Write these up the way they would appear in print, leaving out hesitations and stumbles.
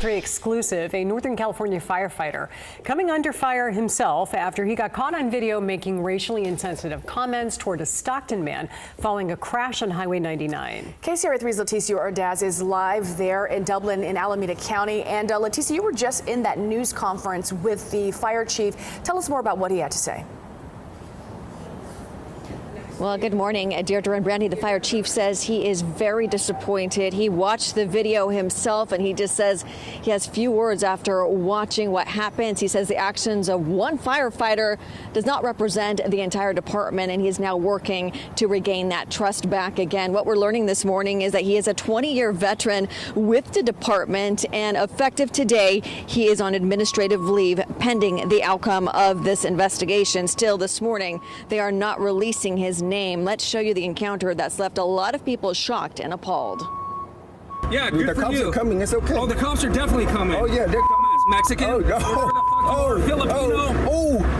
KCRA3 exclusive, a Northern California firefighter coming under fire himself after he got caught on video making racially insensitive comments toward a Stockton man following a crash on Highway 99. KCRA3's Leticia Ordaz is live there in Dublin in Alameda County. And Leticia, you were just in that news conference with the fire chief. Tell us more about what he had to say. Well, good morning, Deirdre and Brandy. The fire chief says he is very disappointed. He watched the video himself, and he just says he has few words after watching what happens. He says the actions of one firefighter does not represent the entire department, and he is now working to regain that trust back again. What we're learning this morning is that he is a 20-year veteran with the department, and effective today, he is on administrative leave pending the outcome of this investigation. Still, this morning, they are not releasing his name. Let's show you the encounter that's left a lot of people shocked and appalled. Yeah, good the for cops you. are coming. It's okay. Oh, the cops are definitely coming. Oh yeah, they're Dumbass Mexican. Oh, no. Whatever the fuck you are, Filipino. Oh.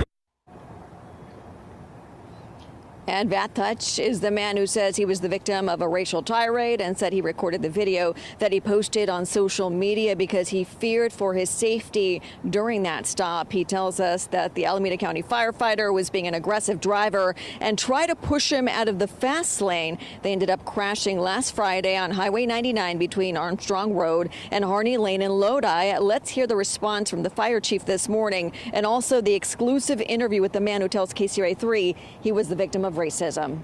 And Vatouch is the man who says he was the victim of a racial tirade and said he recorded the video that he posted on social media because he feared for his safety during that stop. He tells us that the Alameda County firefighter was being an aggressive driver and tried to push him out of the fast lane. They ended up crashing last Friday on Highway 99 between Armstrong Road and Harney Lane in Lodi. Let's hear the response from the fire chief this morning and also the exclusive interview with the man who tells KCRA3 he was the victim of racism.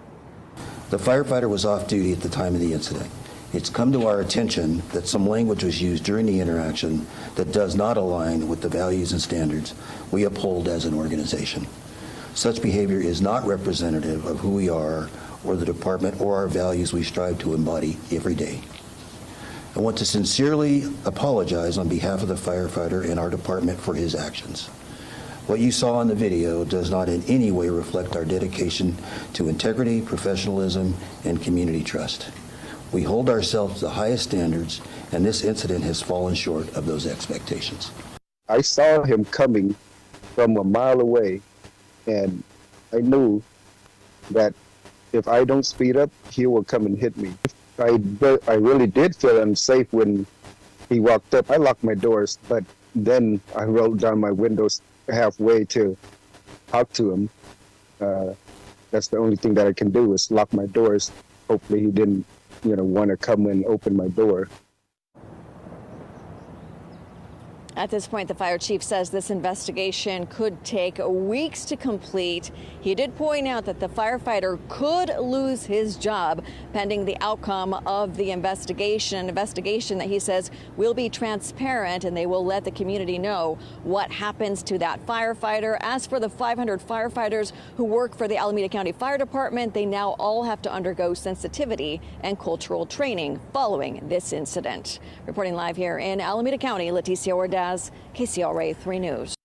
The firefighter was off duty at the time of the incident. It's come to our attention that some language was used during the interaction that does not align with the values and standards we uphold as an organization. Such behavior is not representative of who we are or the department or our values we strive to embody every day. I want to sincerely apologize on behalf of the firefighter and our department for his actions. What you saw in the video does not in any way reflect our dedication to integrity, professionalism, and community trust. We hold ourselves to the highest standards, and this incident has fallen short of those expectations. I saw him coming from a mile away, and I knew that if I don't speed up, he will come and hit me. I really did feel unsafe when he walked up. I locked my doors, but then I rolled down my windows halfway to talk to him. That's the only thing that I can do is lock my doors. Hopefully he didn't, want to come and open my door. At this point, the fire chief says this investigation could take weeks to complete. He did point out that the firefighter could lose his job pending the outcome of the investigation that he says will be transparent, and they will let the community know what happens to that firefighter. As for the 500 firefighters who work for the Alameda County Fire Department, they now all have to undergo sensitivity and cultural training following this incident. Reporting live here in Alameda County, Leticia Ordaz, KCRA 3 News.